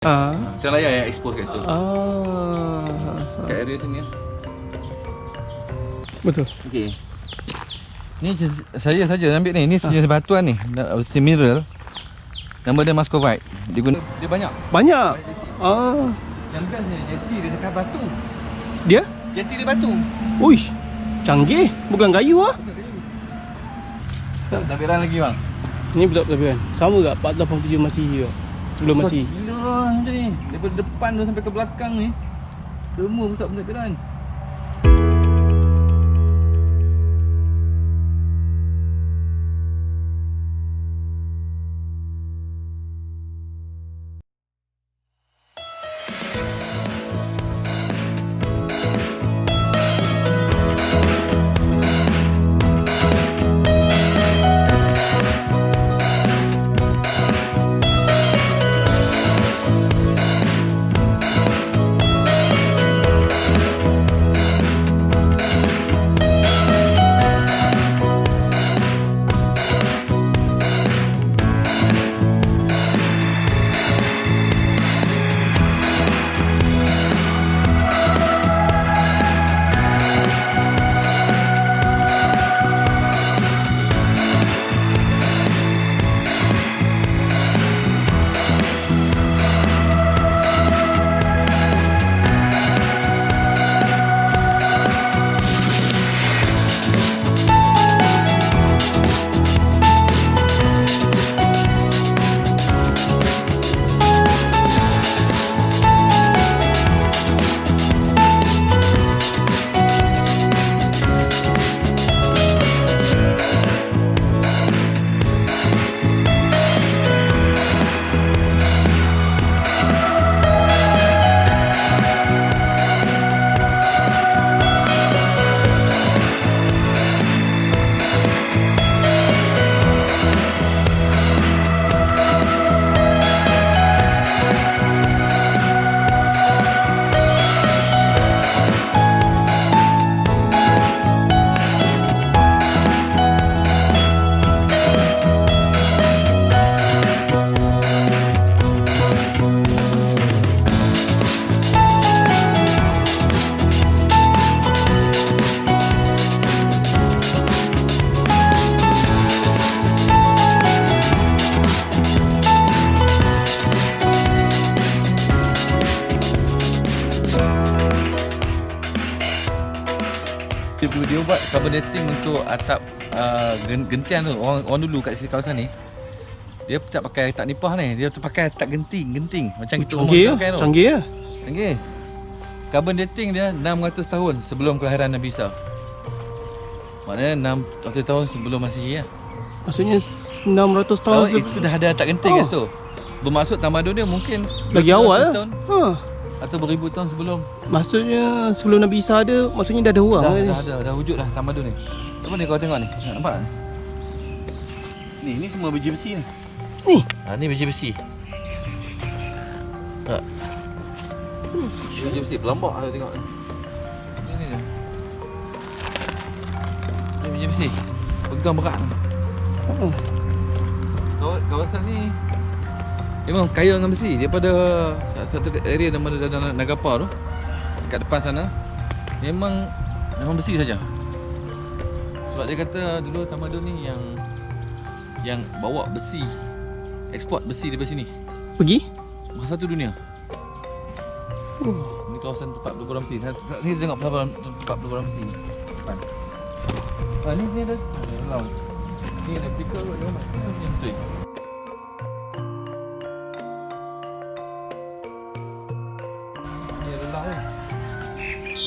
Jalan raya yang expose kat situ. Kat area sini ya. Betul. Okey. Ni saya saja ambil ni. Ni sejenis batuan ni, besi mineral. Nama dia muscovite. Dia banyak. Banyak. Yang bestnya jati dia dekat batu. Dia? Jati dia batu. Uish. Canggih. Bukan kayu ah. Tak tabiran lagi bang. Ni betul-betul kan. Sama tak 487 Masihi tu? Sebelum Masihi. Gila macam ni. Daripada depan tu sampai ke belakang ni semua pusat pentadbiran. Dia buat carbon dating untuk atap gentian tu. Orang dulu kat kawasan ni dia tak pakai atap nipah ni, dia pakai atap genting macam kita canggih pakai tu. Canggih. Carbon dating dia 600 tahun sebelum kelahiran Nabi Isa. Maknanya 600 tahun sebelum Masihi lah. Maksudnya 600 tahun itu dah ada atap genting kat situ. Bermaksud tamadun dia mungkin lagi awal lah. Atau beribu tahun sebelum. Maksudnya sebelum Nabi Isa ada, maksudnya dah ada orang dah wujud dah tamadun ni. Apa ni kau tengok ni? Nampak? Ni semua biji besi ni. Ni biji besi. Tak. Biji besi berlambak aku tengok. Ni. Ni biji besi. Pegang berat. Kawasan ni memang kaya dengan besi. Daripada satu area nama Nagapa tu, kat depan sana, memang besi saja. Sebab dia kata dulu tamadun ni yang bawa besi, eksport besi daripada sini pergi masa tu dunia. Ni kawasan tempat peleburan besi. Ni tengok tempat peleburan besi ni depan. Ni ada laut. Ni replika kot dia nampak. Ni betul.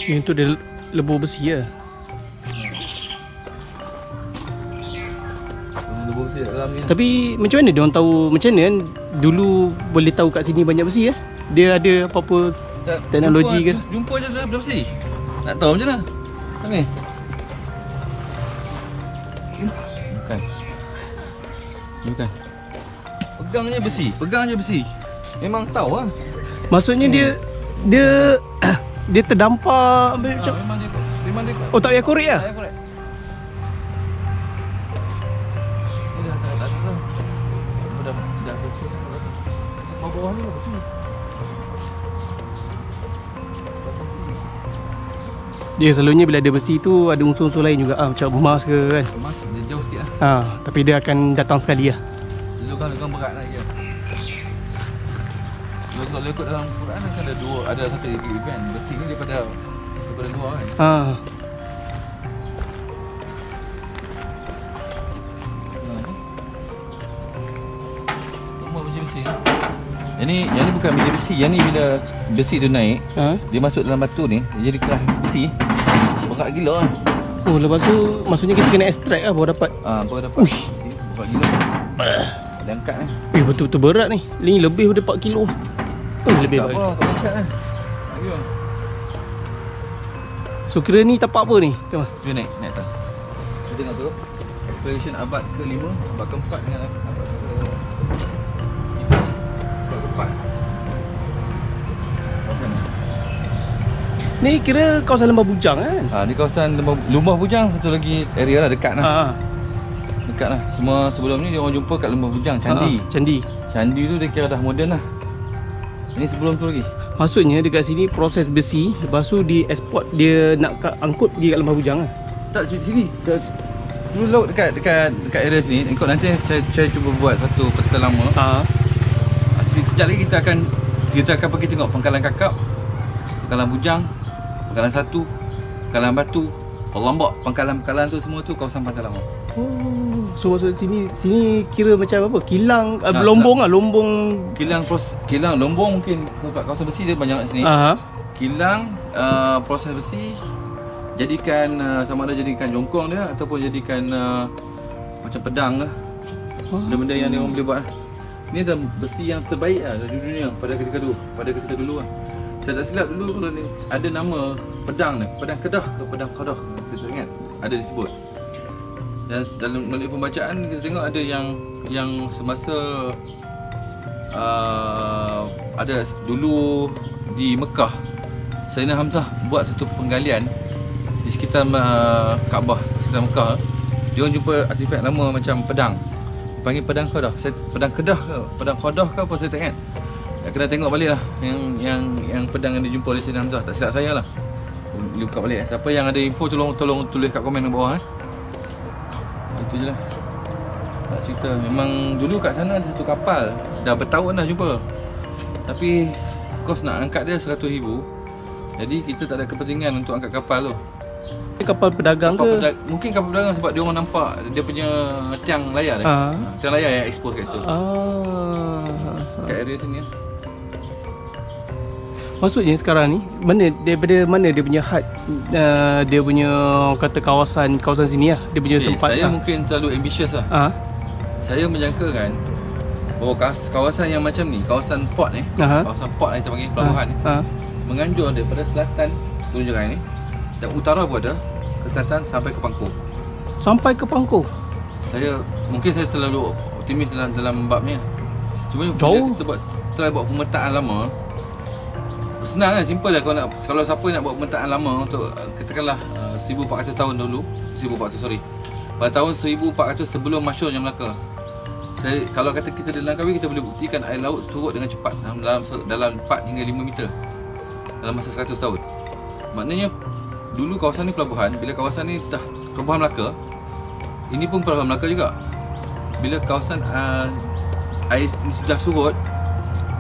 Ni untuk dia lebur besi lah. Lebur besi dalam ni. Tapi macam mana dia orang tahu, macam mana kan dulu boleh tahu kat sini banyak besi ya? Dia ada apa-apa teknologi ke? Jumpa je dalam besi. Nak tahu macam mana? Ni. Bukan. Pegang je besi. Memang tahu lah. Maksudnya dia terdampar macam memang dia. Oh, tak payah korek lah? Tak payah korek. Ni dah tak ada. Dah bawah ni lah besi. Dia selalunya bila ada besi tu ada unsur-unsur lain juga macam emas ke kan. Emas dia jauh sikit lah. Tapi dia akan datang sekali lah. Dulu kan berat lagi lah. Kalau ikut dalam Quran kan ada satu event besi ni daripada luar kan. Semua besi. Yang ni bukan besi. Yang ni bila besi tu naik, dia masuk dalam batu ni, dia jadi keras besi. Berat gila lah. Oh, lepas tu maksudnya kita kena extract lah baru dapat. Baru dapat. Uish. Besi. Berat gila. Dia angkat kan. Betul-betul berat ni. Ni lebih daripada 4 kilo. Lebih tak baik. apa, tak angkat kan. Ayo. So kira ni tapak apa ni? Tengok. Dia naik atas. Kita tengok tu. Exploration abad ke-5, abad ke-4 dengan abad ke-4. Kawasan ni. Ni kira kawasan Lembah Bujang kan? Di kawasan Lembah Bujang, satu lagi area lah dekat lah. Dekat lah. Semua sebelum ni dia orang jumpa kat Lembah Bujang, Candi. Candi tu dia kira dah moden lah. Ini sebelum tu lagi. Maksudnya dekat sini proses besi, lepas tu di export dia nak angkut pergi kat Lembah Bujang lah. Tak, sini. Dulu laut dekat area sini. Engkau nanti saya cuba buat satu peta lama. Sekejap lagi kita akan pergi tengok Pangkalan Kakap, Pangkalan Bujang, Pangkalan Satu, Pangkalan Batu, Lombok. Pangkalan tu semua tu kawasan pantai lama. So maksud sini kira macam apa? Kilang lombong lah, lombong. Kilang lombong mungkin sebab kawasan besi dia banyak kat sini. Kilang proses besi jadikan sama ada jadikan jongkong dia ataupun jadikan macam pedang lah. Benda-benda yang dia orang boleh buat lah. Ni adalah besi yang terbaik lah di dunia pada ketika dulu lah. Saya tak silap dulu kalau ni ada nama pedang ni, pedang Kedah ke pedang Qadah, saya tak ingat, ada disebut. Dan dalam melalui pembacaan kita tengok ada yang semasa ada dulu di Mekah, Sayyidina Hamzah buat satu penggalian di sekitar Kaabah, sekitar Mekah. Dia orang jumpa artifak lama macam pedang, panggil pedang Qadah. Pedang Kedah ke pedang Qadah ke apa saya tak ingat. Kena tengok balik lah yang pedang yang dijumpa oleh Sayyidina Hamzah. Tak silap saya lah. Boleh buka balik. Siapa yang ada info tolong tulis kat komen bawah Itu je lah nak cerita. Memang dulu kat sana ada satu kapal, dah bertahun dah jumpa, tapi kos nak angkat dia 100,000. Jadi kita tak ada kepentingan untuk angkat kapal tu. Kapal pedagang ke? Mungkin kapal pedagang sebab dia orang nampak dia punya tiang layar dia. Tiang layar yang expose kat situ. Kat area sini. Maksudnya sekarang ni daripada mana dia punya had, dia punya kata kawasan sini lah, dia punya sempat. Saya mungkin terlalu ambitious lah. Saya menjangkakan bahawa kawasan yang macam ni, kawasan port ni, kawasan port yang kita panggil pelabuhan ni, menganjur daripada selatan Gunung Jerai ni dan utara pun ada ke selatan sampai ke Pangkor. Sampai ke Pangkor? Mungkin saya terlalu optimis dalam bab ni. Cuma jauh. Kita try buat pemetaan lama. Senang kan, simple lah kalau siapa nak buat pemetaan lama untuk katakanlah 1400 tahun dulu, 1400 sorry. Pada tahun 1400 sebelum masyhurnya Melaka. Kalau kata kita di Langkawi, kita boleh buktikan air laut surut dengan cepat dalam 4 hingga 5 meter dalam masa 100 tahun. Maknanya dulu kawasan ni pelabuhan. Bila kawasan ni dah pelabuhan Melaka, ini pun pelabuhan Melaka juga. Bila kawasan air ni sudah surut,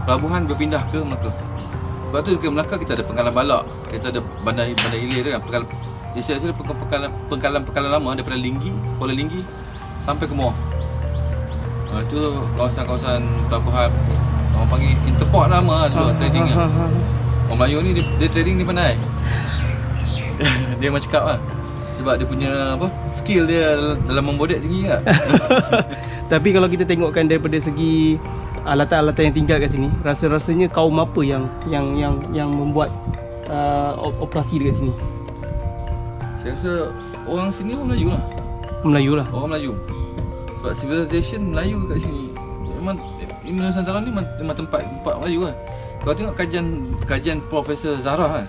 pelabuhan berpindah ke Melaka. Sebab tu ke Melaka kita ada Pangkalan Balak, kita ada Bandar Hilir kan, di sini ada pangkalan lama daripada Kuala Linggi sampai ke Muar. Itu kawasan-kawasan pelabuhan orang panggil interport lama dulu trading lah. Orang Melayu ni dia trading ni pandai. Dia macam cakap lah. Sebab dia punya skill dia dalam membodek tinggi lah. Tapi kalau kita tengokkan daripada segi alatan-alatan yang tinggal kat sini, rasanya kaum apa yang membuat operasi dekat sini? Saya rasa orang sini orang Melayu lah. Orang Melayu. Sebab civilization Melayu kat sini. Memang Nusantara ni memang tempat Melayu lah. Kalau tengok kajian Profesor Zahra kan.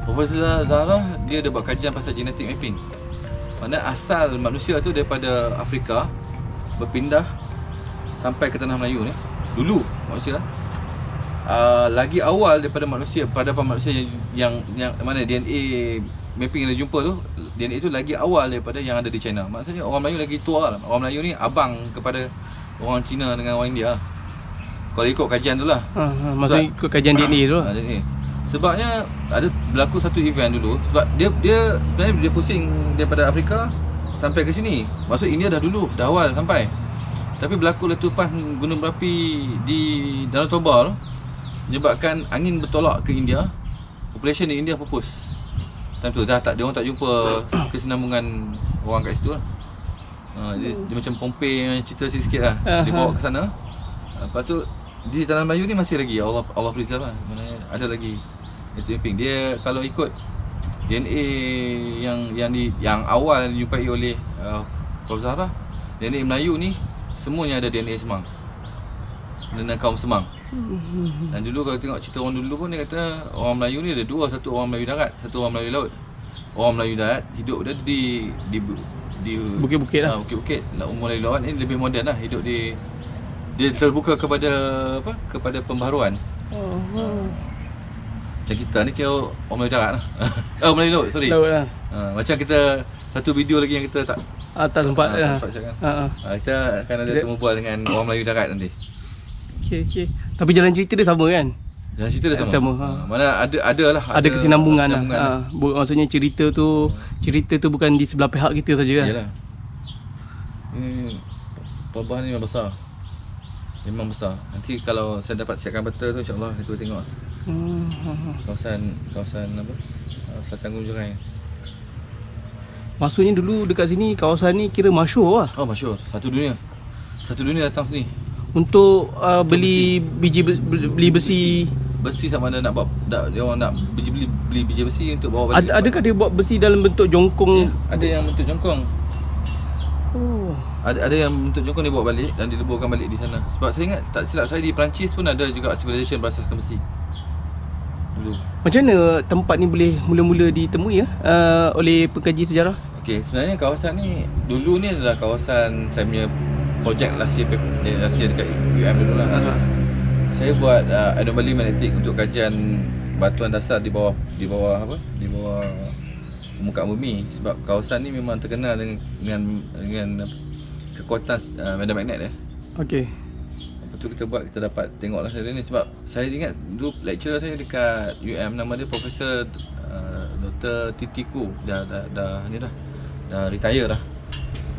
Profesor Zahra dia ada buat kajian pasal genetic mapping. Maksudnya asal manusia tu daripada Afrika berpindah sampai ke tanah Melayu ni. Dulu manusia lagi awal daripada manusia, peradaban manusia yang mana DNA mapping yang dia jumpa tu, DNA tu lagi awal daripada yang ada di China. Maksudnya orang Melayu lagi tua lah. Orang Melayu ni abang kepada orang Cina dengan orang India. Kalau ikut kajian tu lah. Maksudnya ikut kajian DNA tu lah. DNA. Sebabnya ada berlaku satu event dulu. Sebab dia sebenarnya dia pusing daripada Afrika sampai ke sini. Maksud India dah dulu, dah awal sampai. Tapi berlaku letupan gunung berapi di Danau Toba tu, menyebabkan angin bertolak ke India. Population di India pupus. Time tu dah tak, dia orang tak jumpa kesinambungan orang kat situ lah. Dia macam Pompei cerita sikit lah. Dia bawa ke sana. Lepas tu di Tanah Melayu ni masih lagi Allah preserve lah. Maknanya ada lagi itu mapping. Dia kalau ikut DNA yang awal dijumpai oleh Prof Zahra, DNA Melayu ni semuanya ada DNA Semang. Dan kaum Semang. Dan dulu kalau tengok cerita orang dulu pun dia kata orang Melayu ni ada dua, satu orang Melayu darat, satu orang Melayu laut. Orang Melayu darat hidup dia di bukit-bukit lah. Bukit-bukit. Orang Melayu laut ni lebih moden lah, hidup dia terbuka kepada kepada pembaharuan. Macam kita ni kira orang Melayu darat lah. Orang Melayu laut, sorry. Laut lah. Macam kita satu video lagi yang kita tak sempat lah. Kita akan ada temu bual dengan orang Melayu darat nanti. Okey. Tapi jalan cerita dia sama kan? Jalan cerita dia sama. Mana ada kesinambungan lah. Maksudnya cerita tu bukan di sebelah pihak kita saja kan? Yalah. Ini Toba ni memang besar. Memang besar. Nanti kalau saya dapat siapkan peta tu, insya-Allah kita tengok. Kawasan apa? Satanggung Jerai. Maksudnya dulu dekat sini kawasan ni kira masyhur lah. Oh, masyhur. Satu dunia datang sini. Untuk beli besi sama ada nak buat dia orang nak beli biji besi untuk bawa balik. Adakah dia buat besi dalam bentuk jongkong? Ya, ada yang bentuk jongkong. Oh. Ada yang bentuk jongkong dia bawa balik dan dileburkan balik di sana. Sebab saya ingat tak silap saya di Perancis pun ada juga civilization berasaskan besi. Dulu. Macam mana tempat ni boleh mula-mula ditemui oleh pengkaji sejarah? Okey, sebenarnya kawasan ni dulu ni adalah kawasan saya punya projek last year dekat UM dulu lah. Saya buat anomaly magnetic untuk kajian batuan dasar di bawah permukaan bumi. Sebab kawasan ni memang terkenal dengan kekuatan medan magnet dia. Okey. Lepas tu kita dapat tengoklah hari ni. Sebab saya ingat dulu lecturer saya dekat UM, nama dia Profesor Dr. Titiku. Dah retire dah.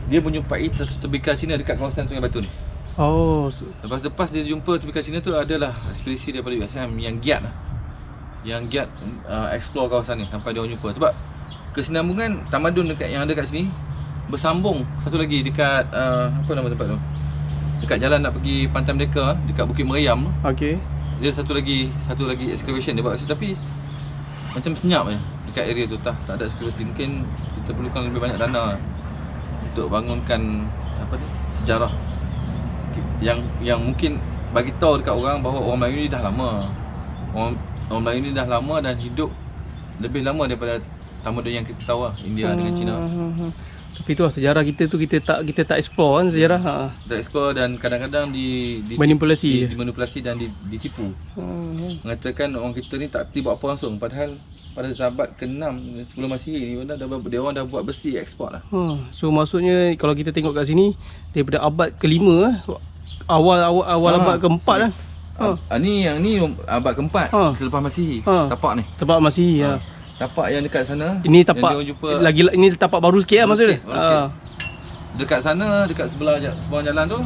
Dia menjumpai tebikal Cina dekat kawasan Sungai Batu ni. Oh. Lepas dia jumpa tebikal Cina tu adalah ekspedisi daripada USM yang giat lah. Yang giat explore kawasan ni sampai dia orang jumpa. Sebab kesinambungan tamadun yang ada kat sini bersambung satu lagi dekat apa nama tempat tu? Dekat jalan nak pergi Pantai Merdeka, dekat Bukit Meriam tu. Okey. Dia satu lagi excavation dia buat kat situ, tapi macam senyap je dekat area tu. Tak ada excavation. Mungkin kita perlukan lebih banyak dana untuk bangunkan sejarah yang mungkin bagi tahu dekat orang bahawa orang Melayu ni dah lama. Orang Melayu ni dah lama dan hidup lebih lama daripada tamadun yang kita tahu lah, India dengan China. Tapi tu lah sejarah kita tu kita tak explore kan sejarah. Tak explore dan kadang-kadang dimanipulasi dan ditipu. Mengatakan orang kita ni tak buat apa langsung, padahal pada abad ke-6 sebelum Masihi ni dia orang dah buat besi ekspor lah. So maksudnya kalau kita tengok kat sini daripada abad ke-5 awal abad ke-4 lah. Ni abad ke-4 selepas Masihi. Tapak ni. Tapak Masihi. Tapak yang dekat sana. Ini tapak ini tapak baru sikit lah maksudnya. Dekat sana, dekat sebelah jalan tu,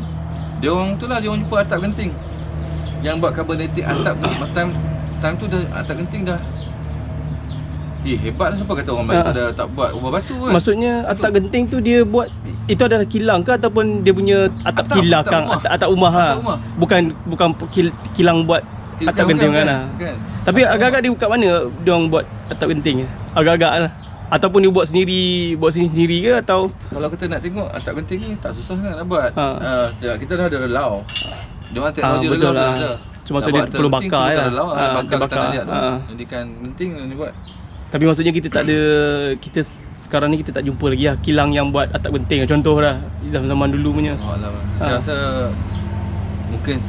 dia orang jumpa atap genting. Yang buat carbonated atap time tu dah atap genting dah. Hebat lah, siapa kata orang Melayu tak buat rumah batu kan. Maksudnya atap genting tu dia buat, itu adalah kilang ke ataupun dia punya atap kilang atap rumah lah. Bukan kilang buat atap genting kan. Tapi agak-agak dia kat mana dia orang buat atap genting? Agak-agak lah. Ataupun dia buat sendiri ke atau kalau kita nak tengok atap genting ni tak susah nak buat. Kita dah ada relau. Dia orang teknologi relau dah ada. Cuma maksudnya dia perlu bakar ya. Bakar liat tu. Jadikan genting ni buat. Tapi maksudnya kita sekarang ni kita tak jumpa lagi lah kilang yang buat atap genting contoh lah zaman dulu punya. Saya rasa mungkin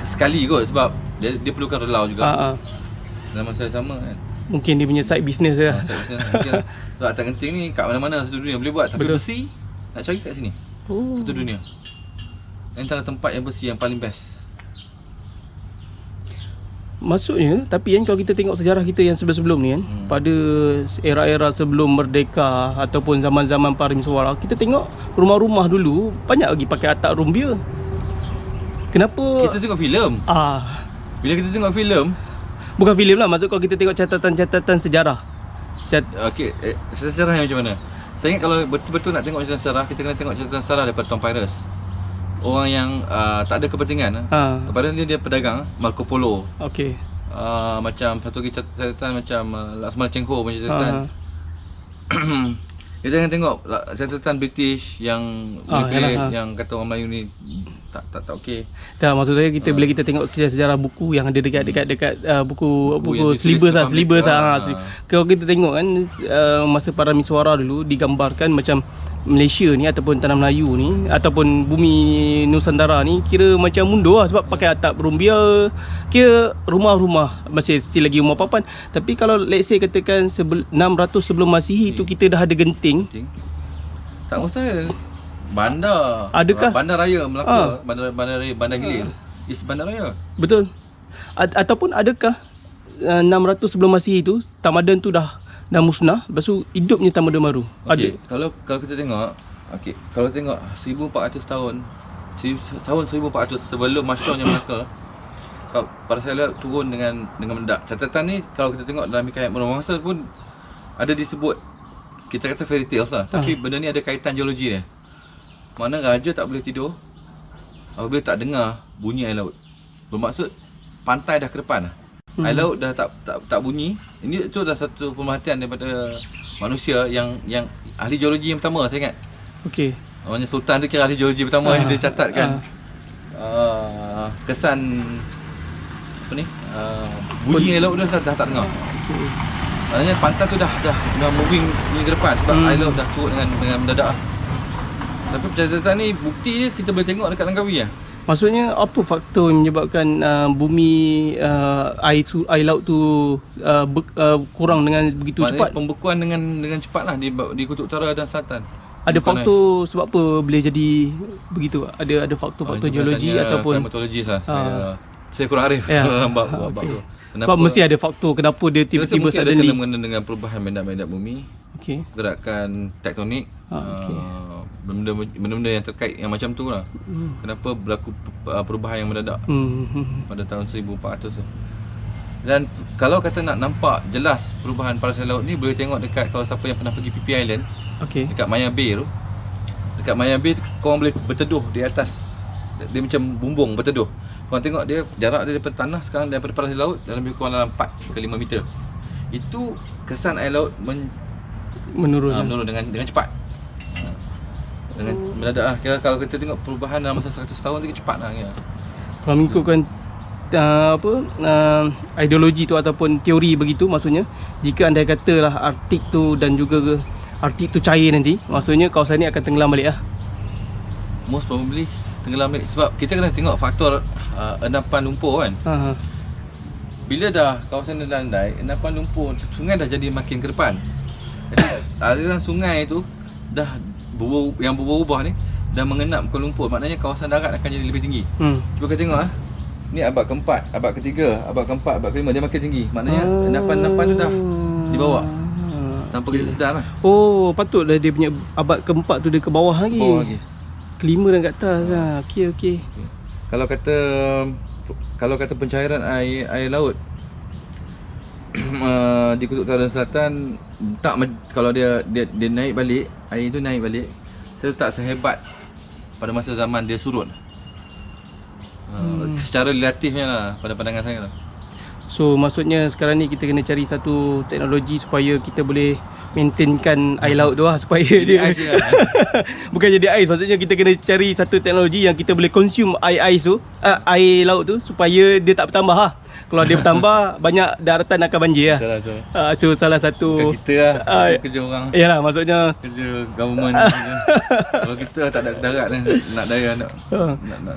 sekali kot sebab dia perlukan relau juga. Dalam masa yang sama kan. Mungkin dia punya side business lah. Mungkin lah. Tak genting ni kat mana-mana satu dunia boleh buat. Tapi Betul. besi nak cari kat sini. Oh. Satu dunia. Antara tempat yang besi yang paling best. Maksudnya, tapi kan kalau kita tengok sejarah kita yang sebelum-sebelum ni kan, pada era-era sebelum merdeka ataupun zaman-zaman Parameswara, kita tengok rumah-rumah dulu banyak lagi pakai atap rumbia. Kenapa? Kita tengok filem. Bila kita tengok filem, Bukan filem lah, maksud kalau kita tengok catatan-catatan sejarah. okey, sejarah yang macam mana? Saya ingat kalau betul-betul nak tengok catatan sejarah, kita kena tengok catatan sejarah daripada Tom Pyrus. Orang yang tak ada kepentingan. Padahal dia pedagang, Marco Polo. Okey. Macam satu lagi catatan macam Laksamana Cheng Ho punya catatan. Kita jangan tengok catatan British yang manipulate, yang kata orang Melayu ni tak okey. Tak, maksud saya kita bila kita tengok sejarah buku yang ada dekat buku syllabus lah. Kalau kita tengok kan masa Parameswara dulu digambarkan macam Malaysia ni ataupun tanah Melayu ni ataupun bumi Nusantara ni kira macam mundur lah sebab pakai atap rumbia, kira rumah-rumah masih still lagi rumah papan. Tapi kalau let's say katakan 600 sebelum Masihi tu kita dah ada genting. Tak mustahil. Bandar. Adakah? Bandar Raya Melaka, Bandar Raya Bandar Hilir. Is bandar raya. Betul. Ataupun adakah 600 sebelum Masihi tu tamadun tu dah musnah, lepas tu hidupnya tamadun baru. Okay. Kalau kita tengok, kalau tengok 1400 tahun 1400 sebelum masyurnya Melaka, para saya turun dengan mendak. Catatan ni kalau kita tengok dalam hikayat Menara Mangsa pun ada disebut, kita kata fairy tales lah, tapi benda ni ada kaitan geologi dia. Mana raja tak boleh tidur apabila tak dengar bunyi air laut. Bermaksud pantai dah ke depan lah. Air laut dah tak bunyi. Ini itu dah satu pemerhatian daripada manusia yang ahli geologi yang pertama saya ingat. Okey. Namanya Sultan tu kira ahli geologi pertama yang dia catatkan kesan apa ni? Bunyi air laut dah tak dengar. Okey. Maknanya pantai tu dah moving ni ke depan sebab air laut dah turut dengan mendadak. Tapi catatan ni bukti je kita boleh tengok dekat Langkawi lah. Maksudnya apa faktor yang menyebabkan bumi air laut tu kurang dengan begitu cepat? Pembekuan dengan cepat lah di kutub utara dan selatan. Ada faktor sebab apa boleh jadi begitu? Ada faktor-faktor geologi ataupun klimatologis lah. Saya kurang arif dalam bab tu. Sebab mesti ada faktor kenapa dia tiba-tiba ada suddenly. kena mengena dengan perubahan medan-medan bumi. Okey. Gerakan tektonik. Benda-benda yang terkait yang macam tu lah. Kenapa berlaku perubahan yang mendadak pada tahun 1400 tu. Dan kalau kata nak nampak jelas perubahan parasit laut ni, boleh tengok dekat, kalau siapa yang pernah pergi PP Island, dekat Maya Bay tu. Dekat Maya Bay korang boleh berteduh di atas. Dia macam bumbung berteduh. Korang tengok dia jarak dia daripada tanah sekarang, daripada parasit laut dalam lebih kurang dalam 4 ke 5 meter. Itu kesan air laut menurun dengan cepat. Dengan mendadak lah. Kira kalau kita tengok perubahan dalam masa 100 tahun tu cepat lah kira. Kalau mengikutkan ideologi tu ataupun teori begitu, maksudnya jika andai katalah Arktik tu dan juga Arktik tu cair nanti, maksudnya kawasan ni akan tenggelam balik lah. Most probably tenggelam balik sebab kita kena tengok faktor endapan lumpur kan. Bila dah kawasan dia landai, endapan lumpur sungai dah jadi makin ke depan. Jadi aliran sungai tu dah berubah-ubah ni dah mengenap ke lumpur, maknanya kawasan darat akan jadi lebih tinggi. Cuba kita tengok ni abad keempat, abad ketiga, abad keempat, abad kelima dia makin tinggi. Maknanya endapan-endapan tu dah dibawa tanpa kita sedar lah. Oh, patutlah dia punya abad keempat tu dia ke bawah lagi. Kelima dan kat atas lah. Okey. Kalau kata pencairan air laut di kutub utara dan selatan, kalau dia naik balik, air itu naik balik, saya tak sehebat pada masa zaman dia surut. Secara relatifnya lah pada pandangan saya lah. So maksudnya sekarang ni kita kena cari satu teknologi supaya kita boleh maintainkan air laut tu lah, supaya dia bukan jadi ais. Maksudnya kita kena cari satu teknologi yang kita boleh consume air tu, air laut tu, supaya dia tak bertambah lah. Kalau dia bertambah, banyak daratan akan banjir lah. So salah satu bukan kita lah, kerja orang. Yalah, maksudnya kerja government. Kalau kita tak ada darat nak daya nak.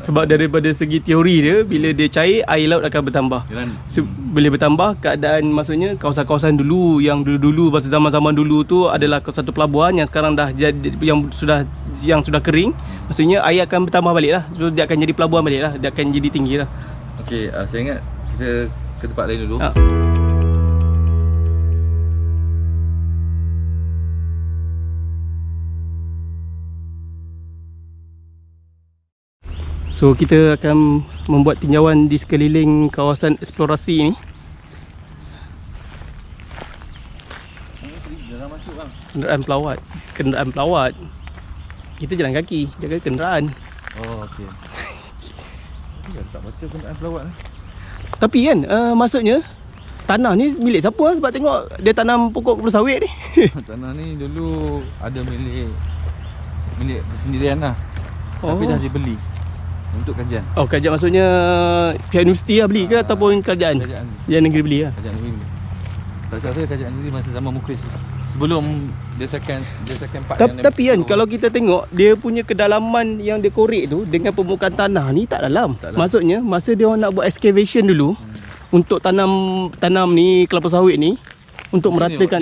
Sebab daripada segi teori dia, bila dia cair, air laut akan bertambah. boleh bertambah keadaan, maksudnya kawasan-kawasan dulu yang dulu-dulu masa zaman-zaman dulu tu adalah satu pelabuhan yang sekarang dah jadi yang sudah kering. Maksudnya air akan bertambah balik lah. So dia akan jadi pelabuhan balik lah. Dia akan jadi tinggi lah. Okey, saya ingat kita ke tempat lain dulu. So kita akan membuat tinjauan di sekeliling kawasan eksplorasi ni. Kenderaan pelawat. Kita jalan kaki, jaga kenderaan. Oh, okey. Tak baca kenderaan pelawat ni. Tapi kan, maksudnya tanah ni milik siapa lah? Sebab tengok dia tanam pokok kelapa sawit ni. Tanah ni dulu ada milik persendirian lah. Tapi dah dibeli untuk kajian. Oh, kajian maksudnya pihak universiti lah beli ke ataupun kerajaan? Kerajaan negeri beli lah. Kerajaan negeri beli. Tak tahu kerajaan negeri masa zaman Mukhlis sebelum dia second part yang tapi kan kalau kita tengok dia punya kedalaman yang dia korek tu dengan permukaan tanah ni tak dalam. Maksudnya masa dia orang nak buat excavation dulu untuk tanam ni kelapa sawit ni untuk meratakan,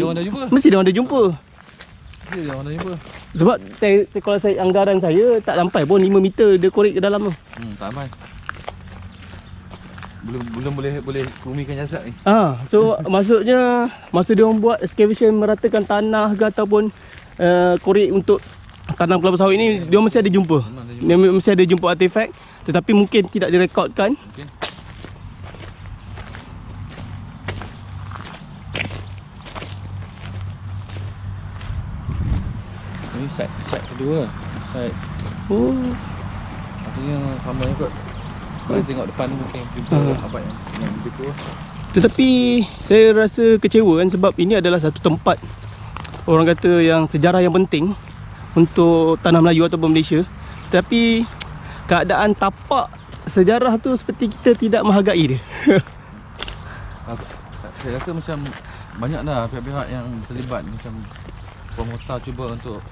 mesti dia orang dah jumpa. Sebab kalau saya anggaran saya tak sampai pun 5 meter dia korek ke dalam tu. Tak sampai. Belum boleh kumikan jasad ni. So maksudnya masa dia orang buat excavation meratakan tanah ke ataupun korek untuk tanam kelapa sawit ni, dia mesti ada jumpa. Dia mesti ada jumpa artifak, tetapi mungkin tidak direkodkan. Ini side kedua. Side. Maksudnya sama juga. Kalau tengok depan mungkin jumpa apa yang lebih tua. Tetapi saya rasa kecewa kan sebab ini adalah satu tempat orang kata yang sejarah yang penting untuk tanah Melayu ataupun Malaysia. Tapi keadaan tapak sejarah tu seperti kita tidak menghargai dia. Saya rasa macam banyak dah pihak-pihak yang terlibat, macam pemerintah cuba untuk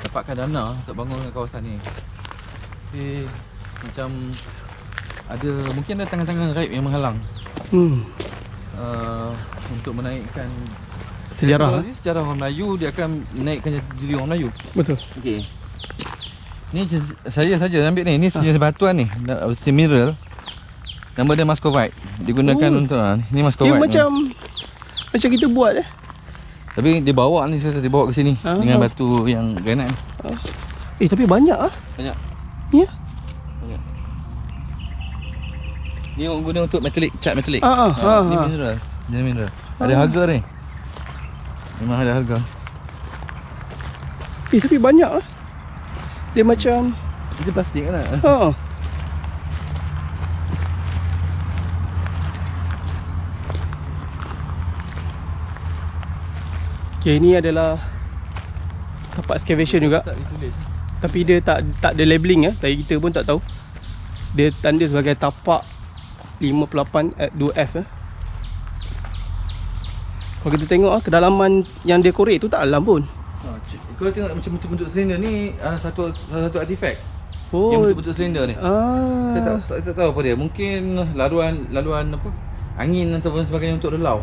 dapatkan dana untuk bangun kawasan ni. Tapi macam mungkin ada tangan-tangan gaib yang menghalang untuk menaikkan sejarah. Sejarah orang Melayu, dia akan menaikkan diri orang Melayu. Betul. Okey. Ni saya saja ambil ni. Ni jenis batuan ni, mineral. Nama dia muscovite. Digunakan untuk ni muscovite. Dia macam kita buat Tapi dia bawa ni, saya dibawa ke sini dengan batu yang granite ni. Tapi banyak Banyak. Ya. Banyak. Ni orang guna untuk metalik, cat metalik. Ni mineral. Jenis mineral. Ada harga ni. Memang ada harga. Tapi banyak dia macam dia plastik kan? Okay, ni adalah tapak excavation juga. Tak ditulis. Tapi dia tak ada labeling kita pun tak tahu. Dia tanda sebagai tapak 58@2F. Kalau kita tengok kedalaman yang dia korek tu tak dalam pun. Kau tengok macam bentuk-bentuk silinder ni, satu artifak. Oh, yang bentuk-bentuk silinder ni. Saya tak tahu apa dia. Mungkin laluan apa? Angin ataupun sebagainya untuk relau.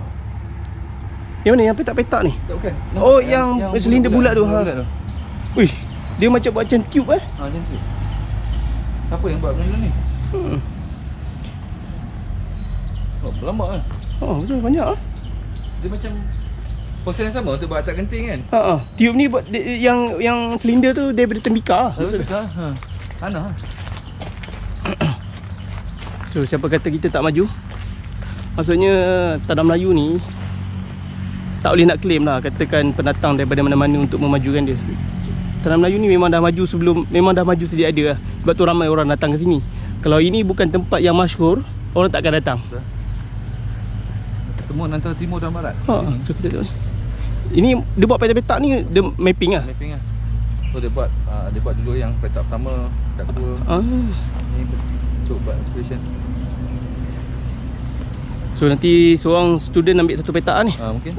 Yang mana yang petak-petak ni? Tak, bukan. Oh, yang silinder bulat tu. Wish, dia macam buat macam tube macam tu. Siapa yang buat benda ni? Lama kan? Betul, banyak Dia macam proses yang sama untuk buat atap genting kan? Tube ni buat yang silinder tu daripada tembikar. Tanah. So siapa kata kita tak maju? Maksudnya tanah Melayu ni tak boleh nak claim lah katakan pendatang daripada mana-mana untuk memajukan dia. Tanah Melayu ni memang dah maju sedia ada lah. Sebab tu ramai orang datang ke sini. Kalau ini bukan tempat yang masyhur, orang tak akan datang. Pertemuan antara timur dan barat. So kita tengok. Ini dia buat petak-petak ni, dia mapping lah. Mapping lah. So dia buat dulu yang petak pertama, petak kedua. Ni untuk buat excavation. So nanti seorang student ambil satu petak ni. Mungkin.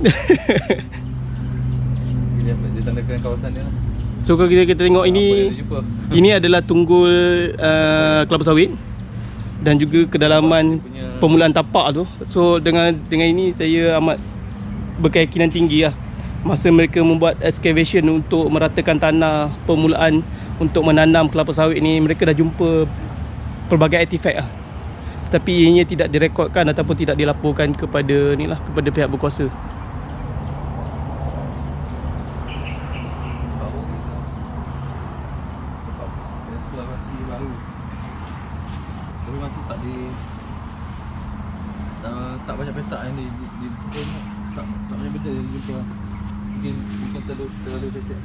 Dia tandakan kawasan dia lah. So kalau kita tengok ini adalah tunggul kelapa sawit. dan juga kedalaman punya permulaan tapak tu. So dengan ini saya amat berkeyakinan tinggi lah. Masa mereka membuat excavation untuk meratakan tanah permulaan untuk menanam kelapa sawit ni, mereka dah jumpa pelbagai artifak lah. Tetapi ianya tidak direkodkan ataupun tidak dilaporkan kepada ni lah, kepada pihak berkuasa. eksplorasi baru. Tapi masih tak tak banyak petak yang tak banyak benda yang dijumpa. Mungkin terlalu dekat.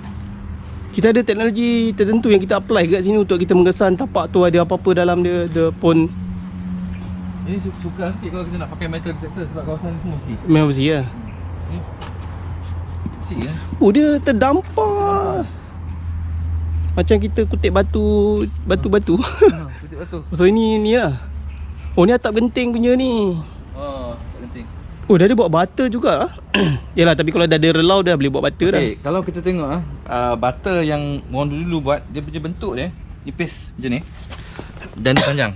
Kita ada teknologi tertentu yang kita apply kat sini untuk kita mengesan tapak tu ada apa-apa dalam dia, the pond. Ini sukar sikit kalau kita nak pakai metal detector sebab kawasan ni semua besi. Memang besi lah. Ni besi kan? Oh, dia terdampar. Macam kita kutip batu-batu. Kutip batu. So ini lah. Oh, ni atap genting punya ni. Tak penting. Oh, dah ada buat butter juga lah. Yalah, tapi kalau dah ada relau dah boleh buat butter dah. Kalau kita tengok butter yang orang dulu buat, dia punya bentuk dia nipis macam ni. Dan dia panjang.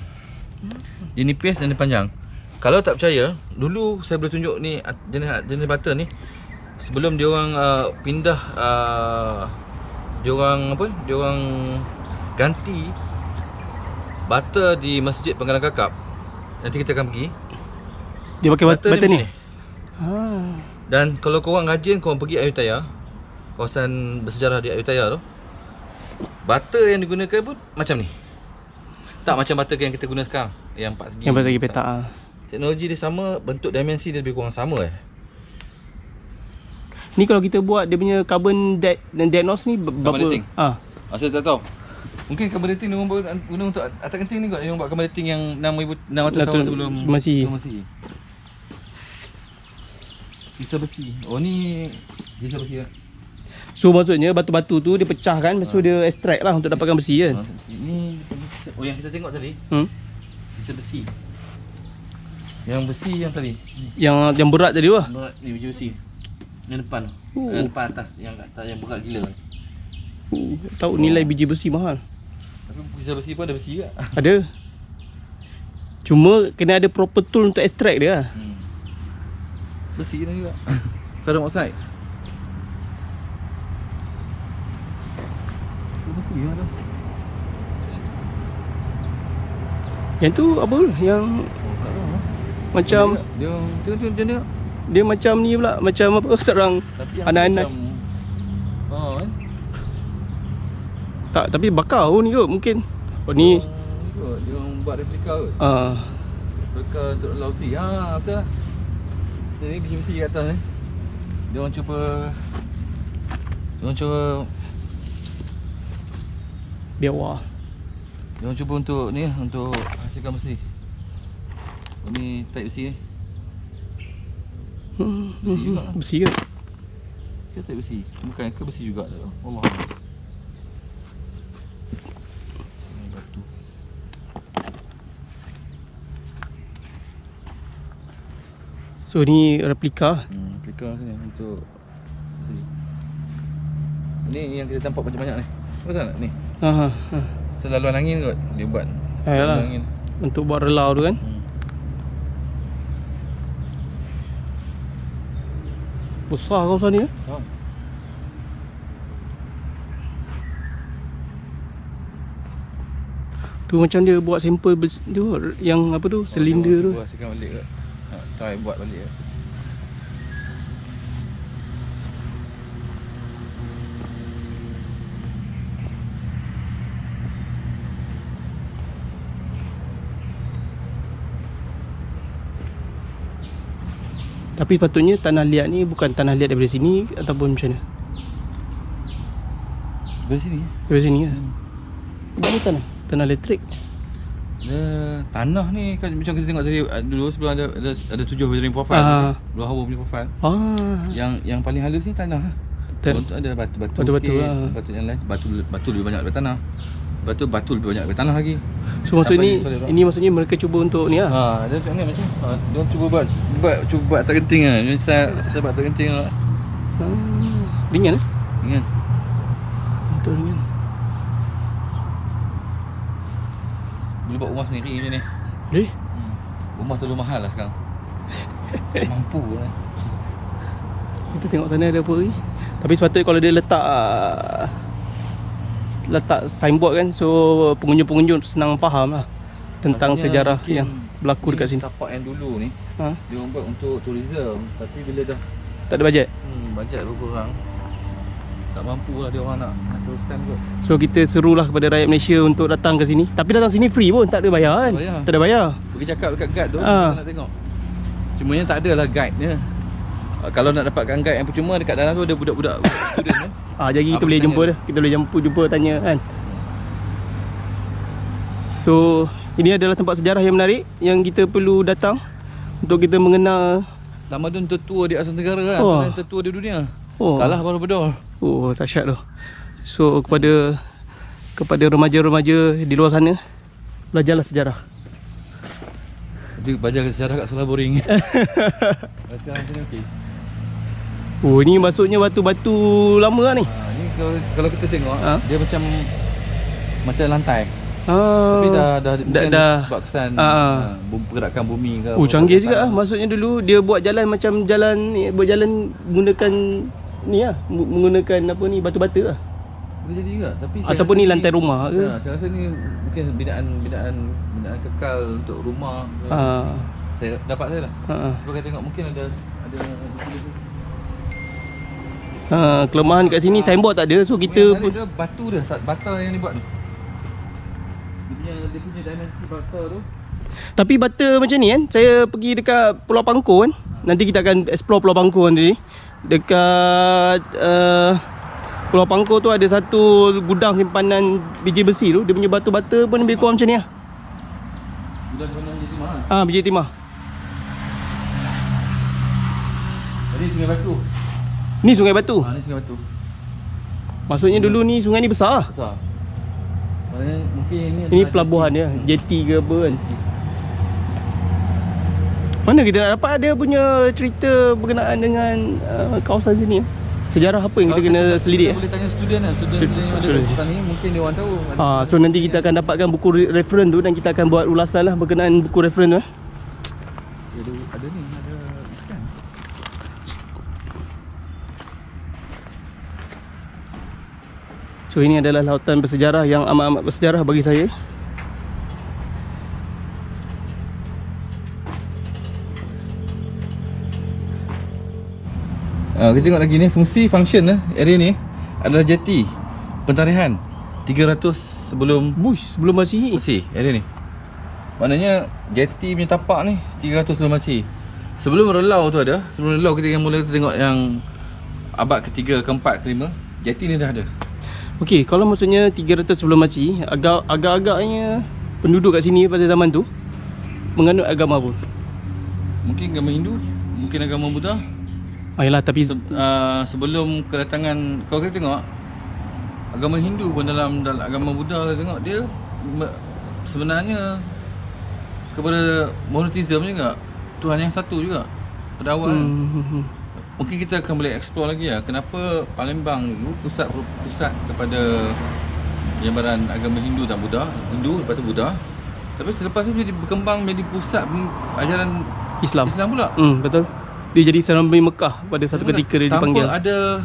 Dia nipis dan dia panjang. Kalau tak percaya, dulu saya boleh tunjuk ni jenis butter ni. Sebelum dia orang pindah dia orang ganti butter di Masjid Penggalan Kakap. Nanti kita akan pergi. Dia pakai butter ni. Dan kalau korang rajin, korang pergi Ayutthaya, kawasan bersejarah di Ayutthaya tu, butter yang digunakan pun macam ni. Tak macam butter yang kita guna sekarang, yang 4 segi. Yang 4 segi petak. Teknologi dia sama, bentuk dimensi dia lebih kurang sama. Ni kalau kita buat dia punya carbon diagnose ni berapa? Carbon dating. Saya tak tahu. Mungkin carbon dating dia orang guna untuk atas genting ni kot. Dia orang buat carbon dating yang 6,600 tahun sebelum Masihi. Kisah besi. Oh ni kisah besi lah. So maksudnya batu-batu tu dia pecah kan, lepas tu dia extract lah untuk dapatkan besi kan. Ini yang kita tengok tadi. Kisah besi. Yang besi yang tadi. Yang berat tadi tu lah. Berat ni biji besi. Yang depan. Yang depan atas yang atas yang berat gila. Tahu nilai biji besi mahal. Tapi kisah besi pun ada besi juga. Ada. Cuma kena ada proper tool untuk extract dia lah. Besi ni juga. Ferrum oxide. Besi lah tu. Yang tu apa? Yang Tak tahu. macam Dia tengok. dia macam ni pula, macam apa serang anak-anak. Kan? Tak, tapi bakar pun ni kot mungkin. Oh ni Dia orang buat replika kot. Replika untuk lausi. Betul lah. Ni biji besi kat atas ni. Dia orang cuba biawak. Dia orang cuba untuk ni, untuk hasilkan besi. Ni type besi ni. Besi juga. Besi ke? Dia type besi. Bukan ke besi juga tak tahu. Allah. Ni batu. So ni replika. Replika sini untuk ni yang kita nampak banyak-banyak ni. Betul tak ni? Selaluan angin kot dia buat. Yalah. Angin. Untuk buat relau tu kan. Besar kawasan ni ya? Besar. Tu macam dia buat sampel tu yang apa tu, silinder tu. Buat hasilkan balik kot. Try buat balik kot. Tapi patutnya tanah liat ni bukan tanah liat daripada sini ataupun macam mana? Dari sini. Daripada sini lah. Mana tanah? Tanah elektrik. Dia tanah ni kan macam kita tengok tadi dulu sebelum ada 7 weathering profile. Luar hawa punya profile. Yang paling halus ni tanah. Lepas tu ada batu-batu sikit. Lah. Batu yang lain, batu lebih banyak daripada tanah. Lepas tu batu lebih banyak daripada tanah lagi. So maksud ni, ini maksudnya mereka cuba untuk ni lah. Dia macam ni macam. Dia cuba buat atas genting ah. Misal buat atas genting ah. Ringan Ringan. Betul ringan. Boleh buat rumah sendiri macam ni. Rumah terlalu mahal lah sekarang. Tak mampu lah. Kita tengok sana ada apa lagi. Tapi sepatutnya kalau dia letak signboard kan, so pengunjung-pengunjung senang faham lah tentang Maksudnya sejarah mungkin yang berlaku dekat sini. Tapak yang dulu ni Ha? dia orang buat untuk tourism, tapi bila dah Tak ada bajet. bajet berkurang, tak mampu lah dia orang nak teruskan kot. So kita serulah kepada rakyat Malaysia untuk datang ke sini. Tapi datang sini free pun, tak ada bayar kan? Tak bayar. Tak ada bayar. Pergi cakap dekat guide tu, Ha. kita nak tengok. Cumanya tak adalah guide-nya. Kalau nak dapatkan guide yang percuma, dekat dalam tu ada budak-budak student kan. Jadi kita Apa boleh tanya jumpa dia? dia. Kita boleh jumpa tanya kan. So ini adalah tempat sejarah yang menarik yang kita perlu datang untuk kita mengenal. Tamadun tertua di Asia Tenggara kan. Oh. Tamadun tertua di dunia. Oh. Kalah Borobudur. Oh, dahsyat tu. So kepada remaja-remaja di luar sana, belajarlah sejarah. Dia belajar sejarah kat Selah Boring. Sekarang sini okey. Oh, ini maksudnya batu-batu lama lah ni. Ni kalau kita tengok, dia macam lantai. Tapi dah sebab kesan pergerakan bumi ke. Oh, canggih juga lah. Maksudnya dulu dia buat jalan macam jalan ni, buat jalan menggunakan ni lah, menggunakan apa ni, batu bata lah. Boleh jadi juga, tapi Ataupun ni lantai rumah ke? Saya rasa ni mungkin binaan kekal untuk rumah. Saya dapat saya lah. Cuba kita tengok mungkin ada kelemahan kat sini signboard tak ada, so kita pun dia batu dia, bata yang dibuat tu. Dia punya dimensi bata tu. tapi bata macam ni kan, saya pergi dekat Pulau Pangkor kan. Nanti kita akan explore Pulau Pangkor nanti. Dekat Pulau Pangkor tu ada satu gudang simpanan biji besi tu. Dia punya batu-bata pun lebih kurang macam ni lah. Gudang simpanan biji timah. Biji timah. Jadi Sungai Batu. Ni Sungai Batu. Ni Sungai Batu. Maksudnya dulu ni sungai ni besar. Besar. Maknanya mungkin Ini pelabuhan dia, jeti ke apa kan. Mana kita nak dapat ada punya cerita berkenaan dengan kawasan sini? Sejarah apa yang kita kena selidik? Kita boleh tanya student lah. Student yang ada kat sana ni mungkin dia orang tahu. So nanti kita akan dapatkan buku referen tu dan kita akan buat ulasan lah berkenaan buku referen tu. Ada ni, ada ikan. So ini adalah lautan bersejarah yang amat-amat bersejarah bagi saya. Kita tengok lagi ni, fungsi function area ni adalah jeti pentarihan 300 sebelum Masihi. area ni. Maknanya jeti punya tapak ni 300 sebelum Masihi. Sebelum Relau tu ada, sebelum Relau kita mula tengok yang abad ke-3, ke-4, ke-5, jeti ni dah ada. Okey, kalau maksudnya 300 sebelum Masihi, agak-agaknya penduduk kat sini pada zaman tu menganut agama apa? Mungkin agama Hindu, mungkin agama Buddha. Yalah, tapi Sebelum kedatangan, kalau kita tengok agama Hindu pun dalam agama Buddha kita tengok dia sebenarnya kepada monotheism juga, Tuhan yang satu juga pada awal. Mungkin kita akan boleh explore lagi lah kenapa Palembang dulu pusat kepada penyebaran agama Hindu dan Buddha, lepas tu Buddha. Tapi selepas tu dia berkembang menjadi pusat ajaran Islam pula. Betul. Dia jadi Serambi Mekah pada satu ketika dia dipanggil. Tanpa ada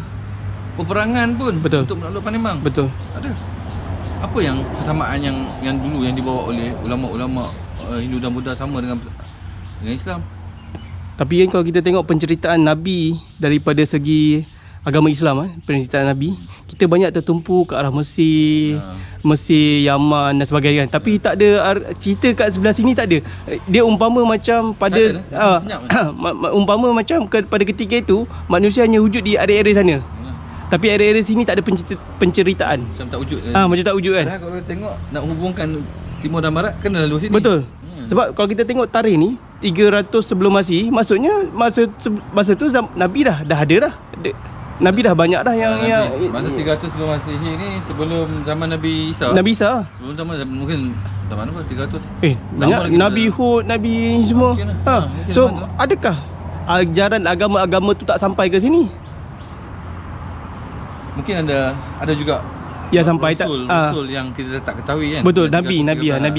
peperangan pun. Betul. Untuk menakluk Palembang. Betul. Ada. Apa yang kesamaan yang dulu yang dibawa oleh ulama-ulama Hindu dan Buddha sama dengan Islam? Tapi kan kalau kita tengok penceritaan Nabi daripada segi agama Islam, penceritaan Nabi, kita banyak tertumpu ke arah Mesir, Mesir, Yaman dan sebagainya. Tapi tak ada cerita kat sebelah sini, tak ada. Dia umpama macam pada umpama macam pada ketika itu manusia hanya wujud di area-area sana. Tapi area-area sini tak ada penceritaan. Macam tak wujud macam tak wujud kan. Padahal kalau tengok nak hubungkan timur dan barat kan dalam luar sini. Betul. Sebab kalau kita tengok tarikh ni 300 sebelum Masihi, maksudnya masa tu Nabi dah ada dah. Nabi dah banyak dah yang masa 300 sebelum Masihi ni sebelum zaman Nabi Isa. Sebelum zaman mungkin zaman apa 300. Banyak Nabi Hud, Nabi semua. So adakah ajaran agama-agama tu tak sampai ke sini? Mungkin ada juga yang sampai Rasul yang kita tak ketahui kan. betul, nabi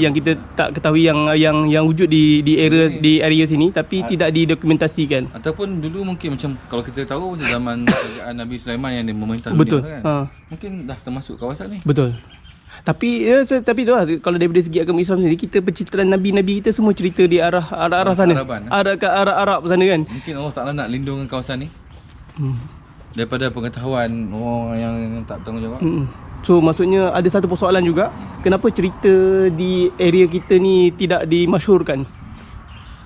yang kita tak ketahui yang wujud di area sini tapi tidak didokumentasikan. Ataupun dulu mungkin macam kalau kita tahu macam zaman kerajaan Nabi Sulaiman yang dia memerintah Betul. dunia kan. Mungkin dah termasuk kawasan ni. Betul. Tapi tapi tu lah, kalau daripada segi agama Islam sendiri, kita pencitraan nabi-nabi kita semua cerita di arah sana. Araban, Arah ke arah Arab sana kan. Mungkin Allah Taala nak lindungkan kawasan ni daripada pengetahuan orang yang tak bertanggungjawab. So maksudnya ada satu persoalan juga, kenapa cerita di area kita ni tidak dimasyhurkan?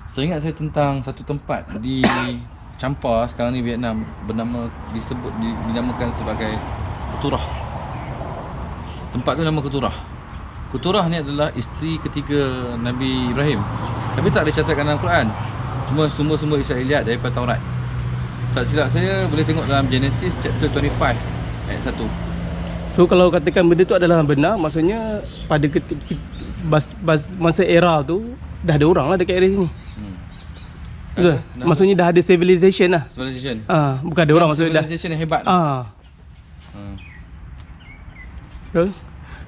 Saya ingat saya tentang satu tempat di Champa sekarang ni Vietnam, dinamakan sebagai Keturah. Tempat tu nama Keturah. Keturah ni adalah isteri ketiga Nabi Ibrahim. Tapi tak dicatatkan dalam Quran. Cuma sumber-sumber Israeliat daripada Taurat. Tak silap saya boleh tengok dalam Genesis chapter 25 ayat 1. So kalau katakan benda tu adalah benar, maksudnya pada masa era tu dah ada orang lah dekat area sini. Betul? Maksudnya dah ada civilization lah. Civilization. Bukan ada orang, maksudnya dah civilization yang hebat. Betul?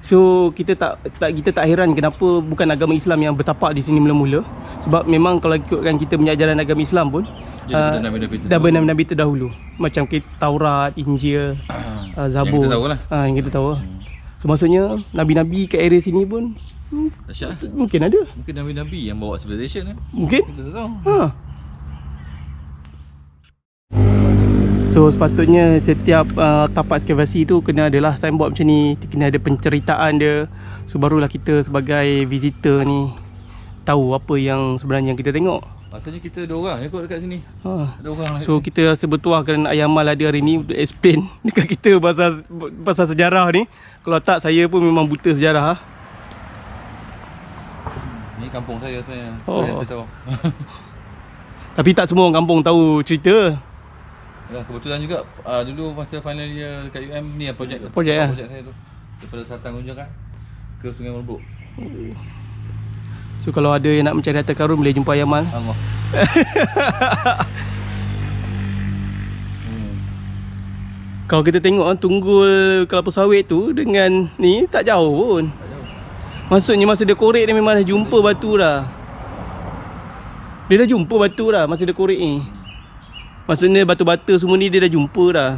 So kita tak heran kenapa bukan agama Islam yang bertapak di sini mula-mula. Sebab memang kalau ikutkan kita punya ajaran agama Islam pun dah nabi-nabi terdahulu. Macam kita Taurat, Injil, Zabur. Yang kita tahu lah. Yang kita tahu. So maksudnya nabi-nabi kat area sini pun Dahsyat. mungkin ada. Mungkin nabi-nabi yang bawa civilization Mungkin. Kita tak tahu. So sepatutnya setiap tapak ekskavasi tu kena adalah signboard macam ni, kena ada penceritaan dia. So barulah kita sebagai visitor ni tahu apa yang sebenarnya yang kita tengok. Maksudnya kita ada orang yang ikut dekat sini. Ada orang So kita rasa bertuah kerana Ayamal ada hari ni untuk explain dekat kita pasal sejarah ni. Kalau tak, saya pun memang buta sejarah. Ni kampung saya sebenarnya. Saya tahu. Tapi tak semua orang kampung tahu cerita. Yalah, kebetulan juga dulu masa final year dekat UM ni projek saya tu. Daripada Selatan Gunjang ke Sungai Merbuk. So kalau ada yang nak mencari harta karun boleh jumpa Ayamal. Allah. Kalau kita tengok tunggul kelapa sawit tu dengan ni tak jauh pun. Maksudnya masa dia korek dia memang dah jumpa batu dah. Dia dah jumpa batu dah masa dia korek ni. Maksudnya batu-bata semua ni dia dah jumpa dah.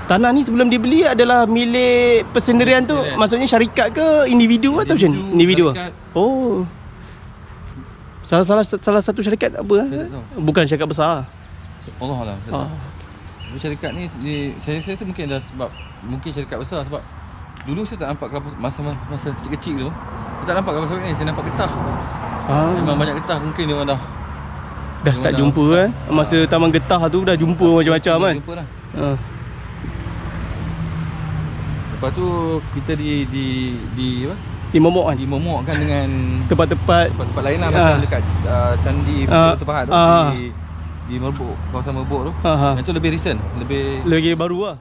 Tanah ni sebelum dibeli adalah milik persendirian tu. Maksudnya syarikat ke individu atau macam ni? Individu. Oh. Salah satu syarikat apa? Bukan syarikat besar. Allah. Syarikat ni saya rasa mungkin adalah sebab mungkin syarikat besar sebab dulu saya tak nampak kelapa masa kecil-kecil tu. Saya tak nampak kelapa sawit ni, saya nampak getah. Memang banyak getah, mungkin dia orang dah start jumpa masa taman getah tu dah jumpa macam-macam kan. Jumpa dah. Lepas tu kita di momok kan. Dimomok kan dengan tempat-tempat lain lah macam dekat Candi Putu Pahat tu di Merbuk, kawasan Merbuk tu. Yang tu lebih recent, lebih baru lah.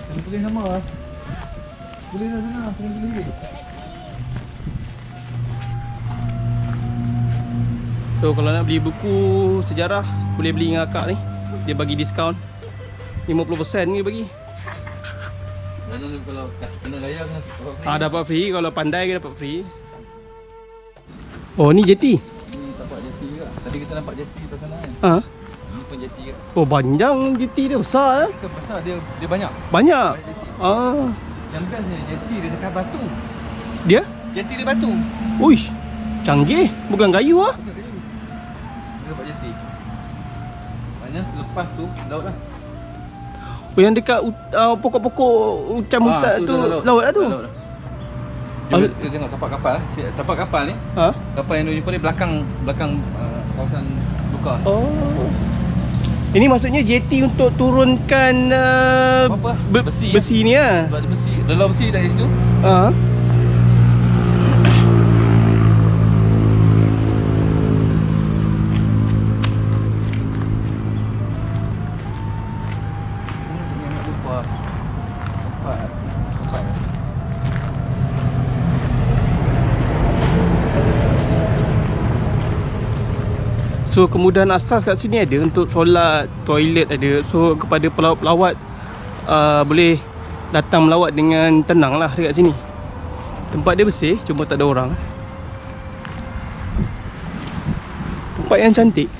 Boleh nama lah. Boleh lah sana, boleh. So kalau nak beli buku sejarah boleh beli dengan akak ni. Dia bagi diskaun 50% ni bagi. Dan kalau kena layar kan. Dapat free, kalau pandai ke dapat free. Oh ni jeti. Ni tapak jeti juga. Tadi kita nampak jeti kat sana kan. Ha. Ni pun jeti juga. Oh panjang jeti dia besar eh. Bukan besar, dia banyak. Banyak. Jeti. Yang best ni jeti dia dekat batu. Dia? Jeti dia batu. Uish. Canggih, bukan kayu ah. Bukan kayu. Dia dapat jeti. Maknanya selepas tu laut lah. Oh yang dekat pokok-pokok hutan mutat tu laut lah tu. Dia tengok tapak kapal lah. Tapak kapal ni. Ha? Kapal yang ni pun di belakang kawasan Duka. Oh. Ini maksudnya jeti untuk turunkan Apa? Besi, besi ni ah. Sebab dia besi, lelah besi kat situ. Ha. Yang lupa. Kapal. So kemudahan asas kat sini ada untuk solat, toilet ada. So kepada pelawat-pelawat boleh datang melawat dengan tenang lah dekat sini. Tempat dia bersih, cuma tak ada orang. Tempat yang cantik.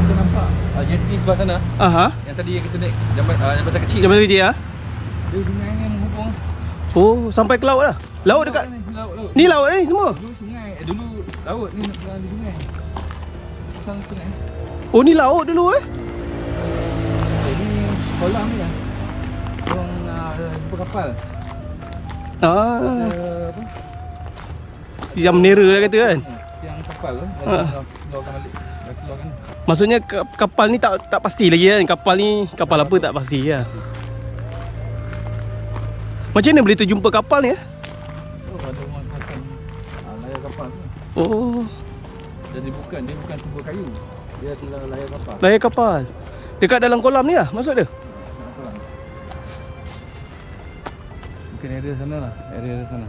Kita nampak jeti sebelah sana. Aha. Yang tadi kita naik jambatan kecil. Jambatan kecil ah. Dia sungai yang menghubung. Oh, sampai ke laut lah. Laut dekat. Laut. Ni laut ni semua. Dulu sungai. Dulu laut ni nak di sungai. Pasal sungai. Oh ni laut dulu eh. Ini kolam ni lah. Orang jumpa kapal. Ah. Apa? Yang menera lah kata kan. Yang kapal tu. Keluarkan balik. Dah keluarkan. Maksudnya kapal ni tak pasti lagi kan. Kapal ni kapal apa tak pasti lah. Macam mana boleh terjumpa kapal ni eh? Oh, ada orang kawasan layar kapal tu. Oh, Jadi dia bukan tumpu kayu. Dia adalah layar kapal. layar kapal. Dekat dalam kolam ni lah maksud dia? Mungkin area sana lah. Area sana.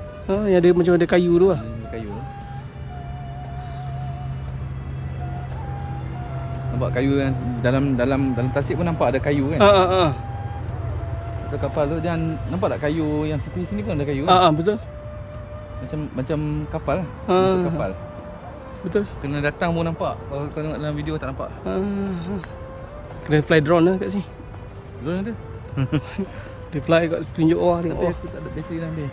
Yang ada macam ada kayu tu lah. Ada kayu tu. Nampak kayu yang dalam tasik pun nampak ada kayu kan. Satu kapal tu dia nampak tak kayu yang tepi sini pun ada kayu kan? Betul. Macam kapal lah. Ah. Bentuk kapal. Betul. Kena datang pun nampak. Kalau kau tengok dalam video tak nampak. Kena fly drone lah kat sini. Drone ada. Dia fly kat tunjuk bawah tengok. Tapi aku tak ada bateri dalam dia.